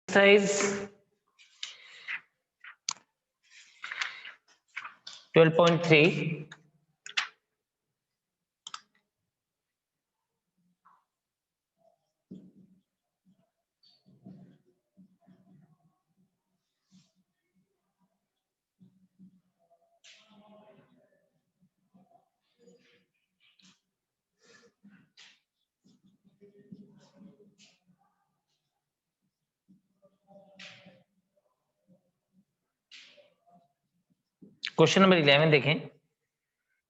Exercise 12.3. Question number 11 देखें।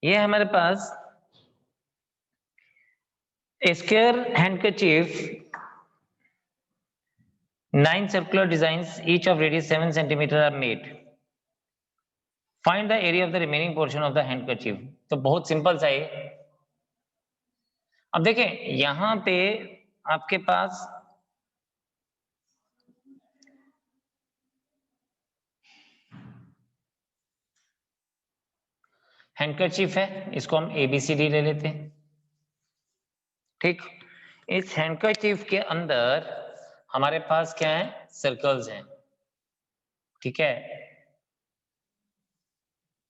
ये हमारे पास square handkerchief 9 circular designs, each of radius 7 centimeter are made. Find the area of the remaining portion of the handkerchief. तो बहुत simple सा है। अब देखें यहां पे आपके पास हैंडकरचीफ है, इसको हम ABCD ले लेते हैं। ठीक, इस हैंडकरचीफ के अंदर हमारे पास क्या है, सर्कल्स हैं। ठीक है,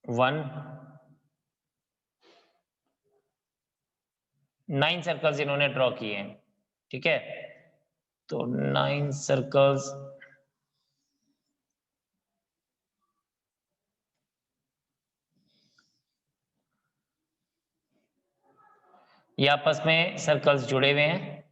1 9 सर्कल्स इन्होंने ड्रॉ किए हैं। ठीक है, तो 9 सर्कल्स ये आपस में सर्कल्स जुड़े हुए हैं।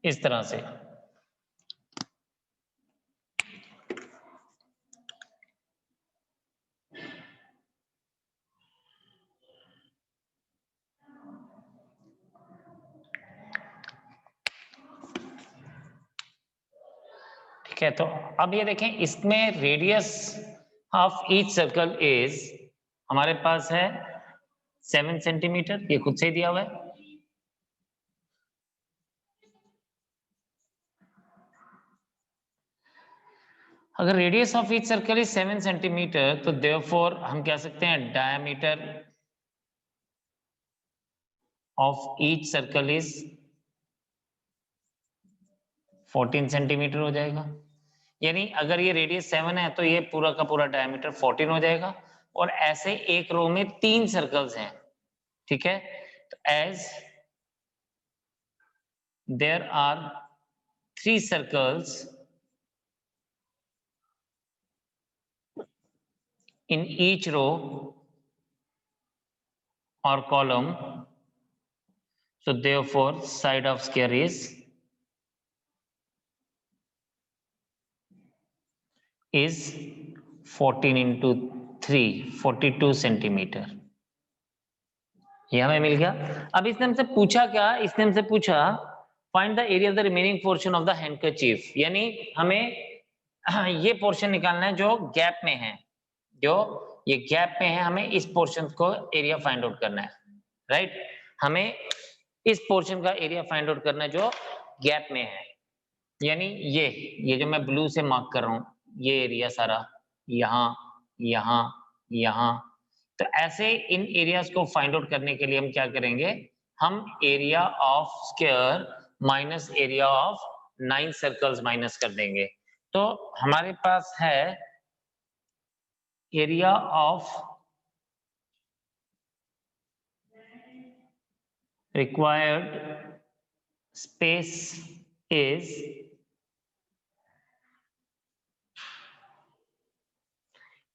इस तरह से ठीक है। तो अब ये देखें, इसमें radius of each circle is हमारे पास है 7 सेंटीमीटर, ये खुद से ही दिया हुआ है। अगर radius of each circle is 7 centimetre तो देयरफॉर हम कह सकते हैं diameter of each circle is 14 centimetre हो जाएगा। यानी अगर ये रेडियस 7 है तो ये पूरा का पूरा डायमीटर 14 हो जाएगा। और ऐसे एक रो में 3 सर्कल्स हैं। ठीक है, तो as there are 3 circles in each row or column, so therefore side of square is 14 into 3 42 centimetre. ये हमें मिल गया। अब इसने हमसे पूछा क्या, इसने हमसे पूछा find the area of the remaining portion of the handkerchief. यानी हमें ये पोर्शन निकालना है जो गैप में है, जो ये गैप में है, हमें इस पोर्शन को एरिया फाइंड आउट करना है। राइट, हमें इस पोर्शन का एरिया फाइंड आउट करना है जो गैप में है। यानी ये जो मैं ब्लू से मार्क कर रहा हूं, ये एरिया सारा यहाँ यहाँ यहाँ। तो ऐसे इन एरियाज को फाइंड आउट करने के लिए हम क्या करेंगे, हम area of square minus area of 9 circles minus कर देंगे। तो हमारे पास है area of required space is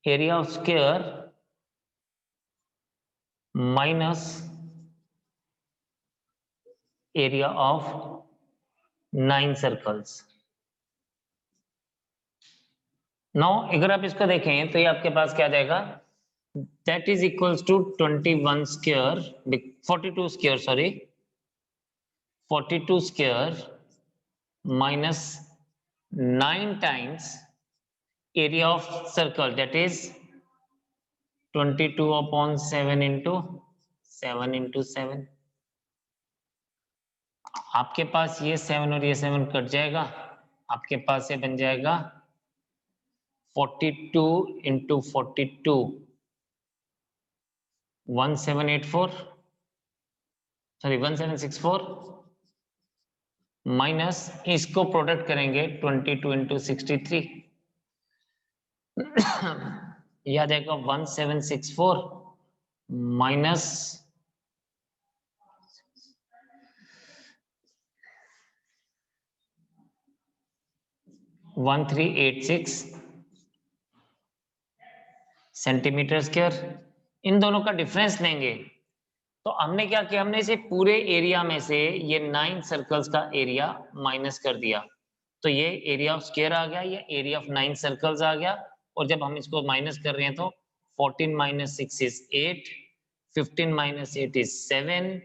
area of square minus area of 9 circles। Now अगर आप इसको देखें तो ये आपके पास क्या जाएगा, that is equals to 21 square 42 square sorry 42 square minus 9 times area of circle, that is 22 upon 7 into 7। आपके पास ये 7 और ये 7 कट जाएगा, आपके पास ये बन जाएगा 42 into 42 1784 सॉरी 1764 माइनस इसको प्रोडक्ट करेंगे 22 इंटू 63 ये आ जाएगा 1764 माइनस 1386 सेंटीमीटर स्क्वायर। इन दोनों का डिफरेंस लेंगे तो हमने क्या किया, हमने इसे पूरे एरिया में से ये 9 सर्कल्स का एरिया माइनस कर दिया तो ये एरिया ऑफ स्क्वायर आ गया, ये एरिया ऑफ 9 सर्कल्स आ गया। और जब हम इसको माइनस कर रहे हैं तो 14 माइनस 6 इज 8, 15 माइनस 8 इज 7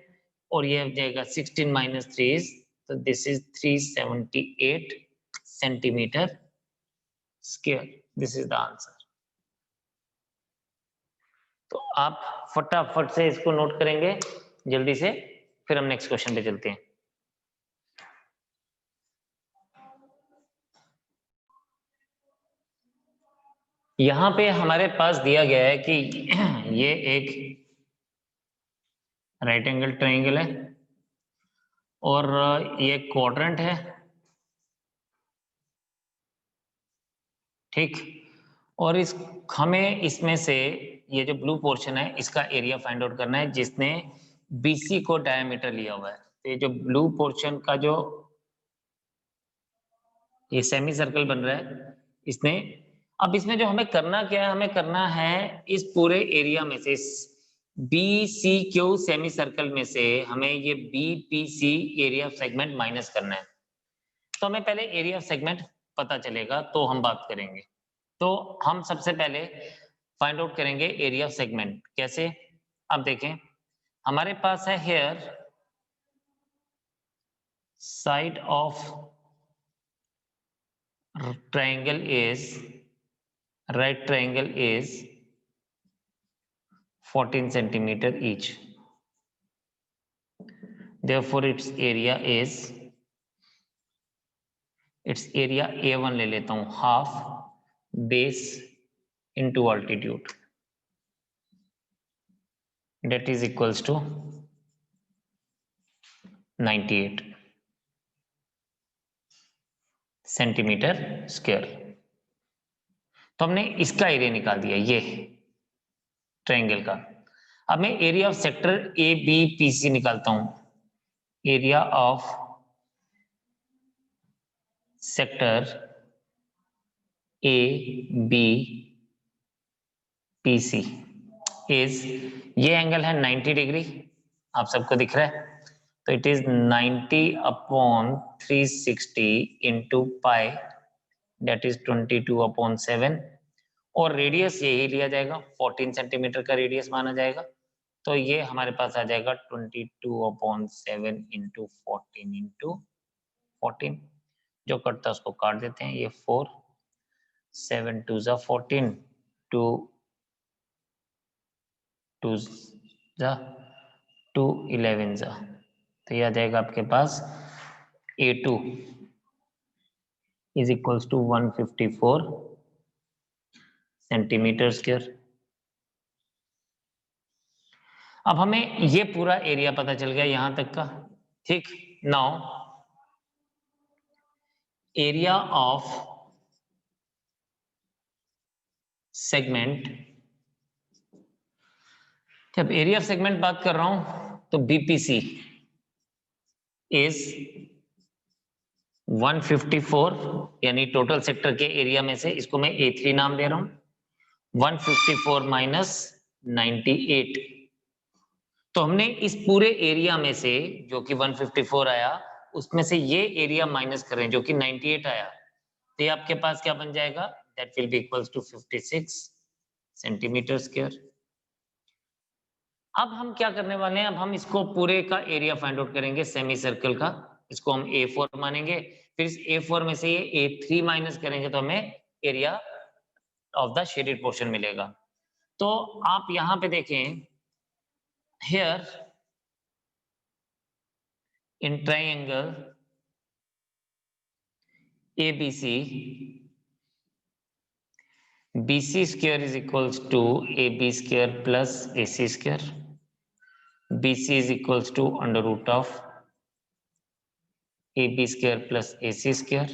और ये हो जाएगा 16 माइनस 3 इज, तो this is 378 centimetre square. This is the answer. तो आप फटाफट से इसको नोट करेंगे जल्दी से, फिर हम नेक्स्ट क्वेश्चन पे चलते हैं। यहां पे हमारे पास दिया गया है कि ये एक राइट एंगल ट्रायंगल है और ये क्वाड्रेंट है, ठीक। और इस हमें इसमें से ये जो ब्लू पोर्शन है इसका एरिया फाइंड आउट करना है जिसने BC को डायमीटर लिया हुआ है। तो ये जो ब्लू पोर्शन का जो ये सेमी सर्कल बन रहा है इसने, अब इसमें जो हमें करना क्या है, हमें करना है इस पूरे एरिया में से BCQ सेमी सर्कल में से हमें ये BPC area of segment minus करना है। तो हमें पहले एरिया ऑफ सेगमेंट पता चलेगा तो हम बात करेंगे। तो हम सबसे पहले फाइंड आउट करेंगे एरिया ऑफ सेगमेंट कैसे। अब देखें हमारे पास है here side of triangle is right triangle is 14 centimeter each, therefore its area A1 ले लेता हूं half base into altitude that is equals to 98 centimetre square. तो हमने इसका एरिया निकाल दिया ये ट्रायंगल का। अब मैं एरिया ऑफ सेक्टर ABPC निकालता हूं। Area of sector ABPC is, ये एंगल है 90 डिग्री, आप सबको दिख रहा है। तो it is 90 upon 360 into pi that is 22/7 और रेडियस यही लिया जाएगा, 14 सेंटीमीटर का रेडियस माना जाएगा। तो ये हमारे पास आ जाएगा 22/7 इंटू 14 इंटू 14, जो कटता है उसको काट देते हैं। ये 4 7 2 जा 14 2 2 जा 2 11 जा, तो ये आ जाएगा आपके पास A2 is equals to 154 centimetre square. अब हमें ये पूरा एरिया पता चल गया यहां तक का, ठीक। नाउ एरिया ऑफ सेगमेंट, जब एरिया ऑफ सेगमेंट बात कर रहा हूं तो BPC इज 154 यानी टोटल सेक्टर के एरिया में से इसको मैं A3 नाम दे रहा हूं, 154 माइनस 98। तो हमने इस पूरे एरिया में से जो कि 154 आया उसमें से ये एरिया माइनस कर रहे हैं जो कि 98 आया, तो ये आपके पास क्या बन जाएगा, that will be equals to 56 centimetre square. अब हम क्या करने वाले हैं, अब हम इसको पूरे का एरिया फाइंड आउट करेंगे सेमी सर्कल का, इसको हम A4 मानेंगे, फिर इस A4 में से ये A3 माइनस करेंगे तो हमें area of the shaded portion मिलेगा। तो आप यहां पे देखें here in triangle ABC BC square is equals to AB square plus AC square. BC is equals to under root of AB square plus AC square.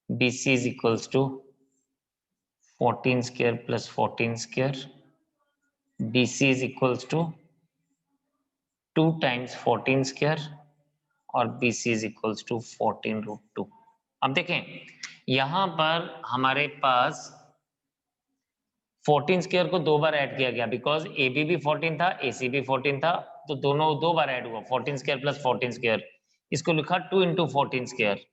BC is equals to 14 square plus 14 square. BC is equals to 2 times 14 square और BC is equals to 14 root 2. अब देखें यहां पर हमारे पास 14 square को दो बार add किया गया बिकॉज AB भी 14 था AC भी 14 था, तो दोनों दो बार ऐड हुआ 14 स्क्वायर प्लस 14 स्क्वायर. इसको लिखा 2 इंटू 14 स्क्वायर.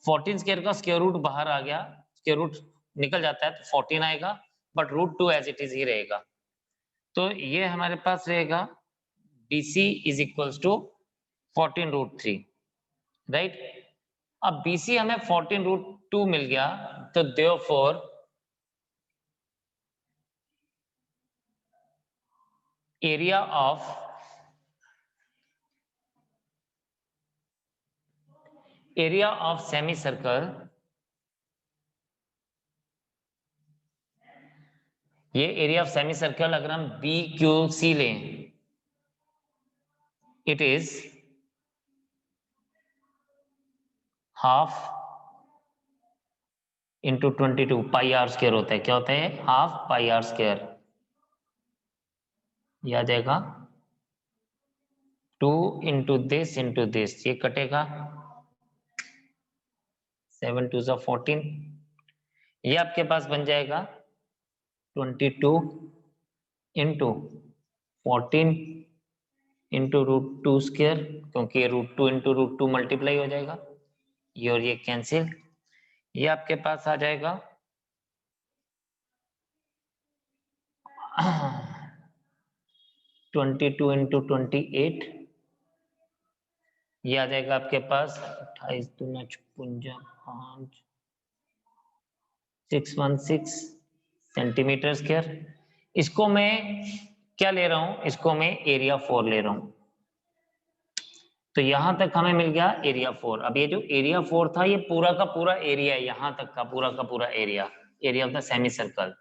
14 स्क्वायर का स्क्वायर रूट बाहर आ गया, स्क्वायर रूट निकल जाता है तो 14 आएगा, but root 2 as it is ही रहेगा. तो ये हमारे पास रहेगा BC is equals to 14 root 3, right. अब BC हमें 14 रूट 2 मिल गया, तो देयरफॉर area of semicircle, ये एरिया ऑफ सेमी सर्कल अगर हम BQC लें, it is half into 22 pi r square होता है. क्या होता है? Half pi r square. ये आ जाएगा 2 इंटू दिस, ये कटेगा 7 2 सा 14. ये आपके पास बन जाएगा 22 इंटू 14 इंटू रूट 2 स्क्वायर, क्योंकि ये रूट 2 इंटू रूट 2 मल्टीप्लाई हो जाएगा, ये और ये कैंसिल. ये आपके पास आ जाएगा 22 इंटू 28, ये आ जाएगा आपके पास 28 दूना 56 5 616 सेंटीमीटर स्क्वायर. इसको मैं क्या ले रहा हूं? इसको मैं एरिया 4 ले रहा हूं. तो यहां तक हमें मिल गया एरिया 4. अब ये जो एरिया 4 था ये पूरा का पूरा एरिया है, यहां तक का पूरा area of the semi circle.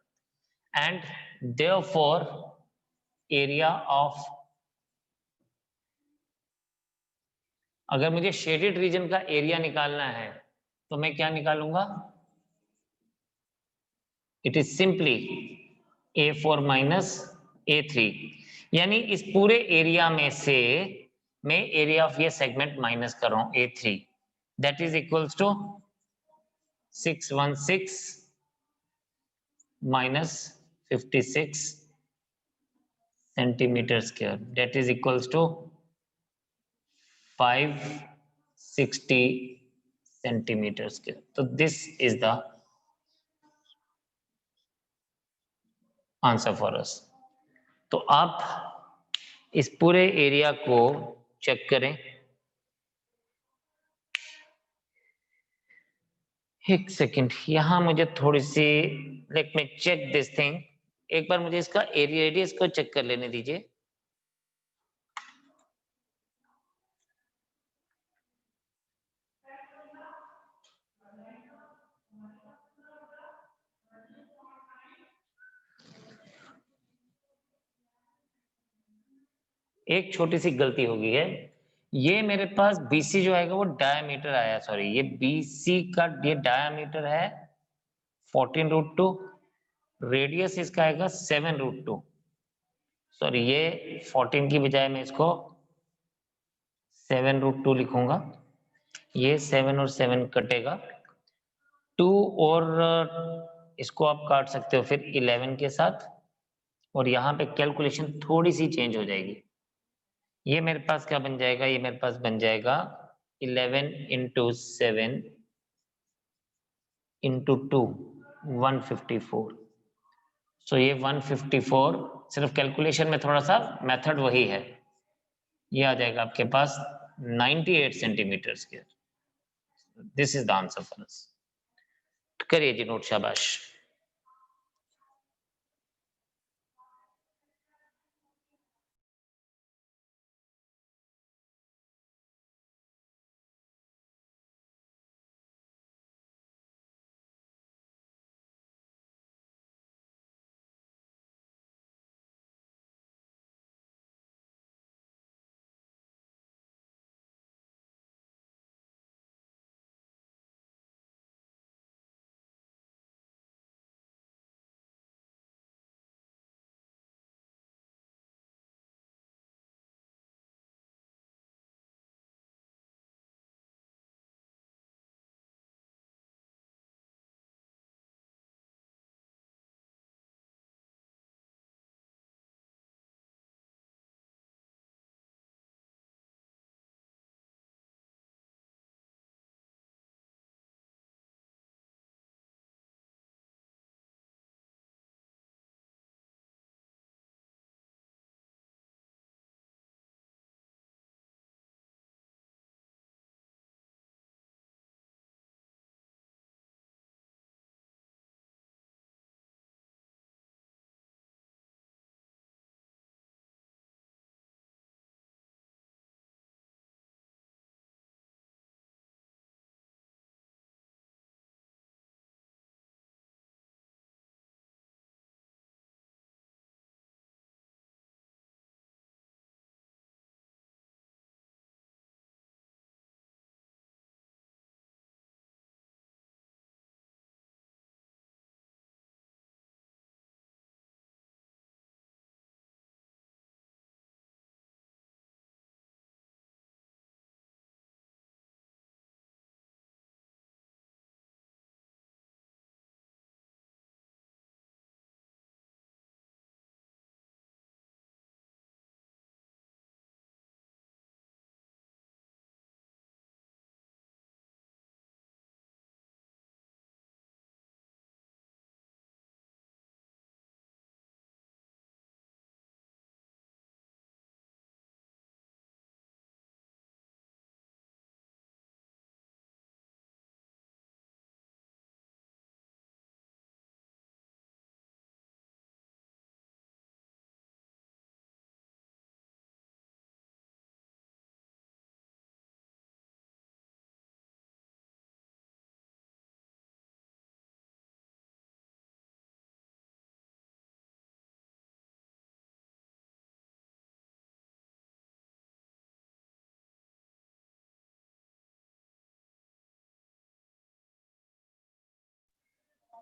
And therefore area of, अगर मुझे शेडेड रीजन का एरिया निकालना है तो मैं क्या निकालूंगा? It is simply A4 minus A3, यानी इस पूरे एरिया में से मैं एरिया ऑफ ये सेगमेंट माइनस कर रहा हूं A3, that is equals to 616 minus 56 centimetre square, that is equals to 560 centimetre square. तो this is the answer for us. तो आप इस पूरे एरिया को चेक करें. एक सेकेंड, यहां मुझे थोड़ी सी, let me check this thing. एक बार मुझे इसका एरिया रेडियस को चेक कर लेने दीजिए. एक छोटी सी गलती हो गई है. ये मेरे पास BC जो आएगा वो डायमीटर आया, सॉरी, ये BC का ये डायमीटर है 14 रूट 2, रेडियस इसका आएगा 7 रूट 2. सॉरी, ये 14 की बजाय मैं इसको 7 रूट 2 लिखूंगा. ये 7 और 7 कटेगा 2, और इसको आप काट सकते हो फिर 11 के साथ, और यहाँ पे कैलकुलेशन थोड़ी सी चेंज हो जाएगी. ये मेरे पास क्या बन जाएगा? ये मेरे पास बन जाएगा 11 इंटू 7 इंटू 2 154. सो ये 154, सिर्फ कैलकुलेशन में थोड़ा सा मेथड वही है. ये आ जाएगा आपके पास 98 centimetre square. This is the answer for अस. करिए जी नोट, शाबाश.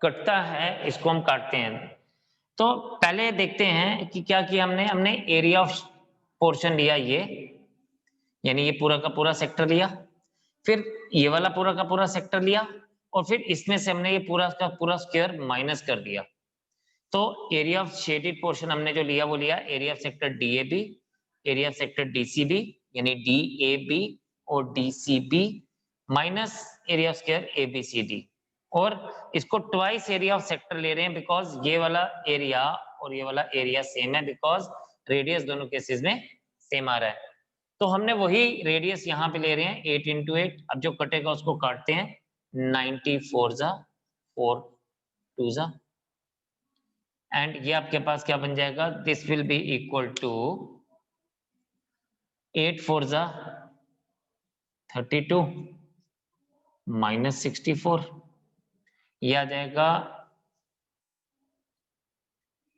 कटता है, इसको हम काटते हैं। तो पहले देखते हैं कि क्या किया हमने एरिया ऑफ पोर्शन लिया ये, यानी ये पूरा का पूरा सेक्टर लिया, फिर ये वाला पूरा का पूरा सेक्टर लिया, और फिर इसमें से हमने ये पूरा का पूरा स्क्वायर माइनस कर दिया। तो एरिया ऑफ शेडेड पोर्शन हमने जो लिया वो लिया area of sector DAB, area of sector DCB, यानी डीएबी और DCB minus area of square ABCD, और इसको ट्वाइस एरिया ऑफ सेक्टर ले रहे हैं बिकॉज ये वाला एरिया और ये वाला एरिया सेम है, बिकॉज रेडियस दोनों केसेस में सेम आ रहा है। तो हमने वही रेडियस यहाँ पे ले रहे हैं 8 इंटू 8। अब जो कटेगा उसको काटते हैं, 94 जा 4 2 जा, एंड ये आपके पास क्या बन जाएगा, this will be equal to 8 4 जा 32 माइनस 64, ये आ जाएगा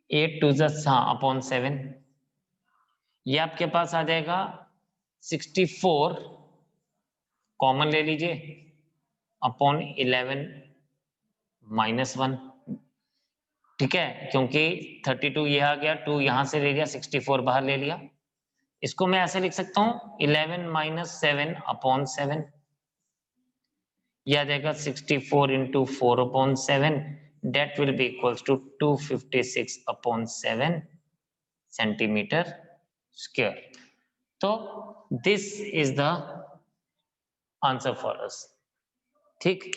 8 2 जा अपॉन 7, ये आपके पास आ जाएगा 64 कॉमन ले लीजिए अपॉन 11 माइनस 1, ठीक है, क्योंकि 32 ये आ गया, 2 यहां से ले लिया, 64 बाहर ले लिया। इसको मैं ऐसे लिख सकता हूं 11 माइनस 7 अपॉन 7, यह आ जाएगा 64 into 4 upon 7, that will be equals to 256 upon 7 centimetre square. तो this is the answer for us, ठीक,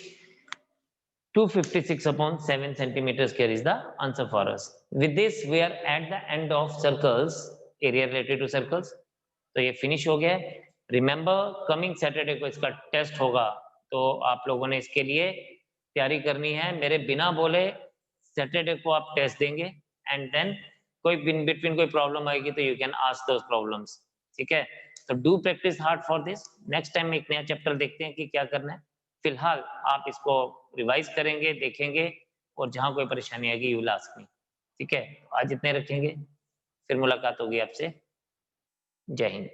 256 upon 7 centimeter square is the answer for us. With this we are at the end of circles, area related to circles. तो ये finish हो गया है। Remember coming Saturday को इसका test होगा, तो आप लोगों ने इसके लिए तैयारी करनी है। मेरे बिना बोले सैटरडे को आप टेस्ट देंगे, एंड देन कोई इन बिटवीन कोई प्रॉब्लम आएगी तो you can ask those problems, ठीक है। तो do practice hard for this. Next time एक नया चैप्टर देखते हैं कि क्या करना है। फिलहाल आप इसको रिवाइज करेंगे, देखेंगे, और जहां कोई परेशानी आएगी यू विल आस्क मी, ठीक है। आज इतने रखेंगे, फिर मुलाकात होगी आपसे। जय हिंद।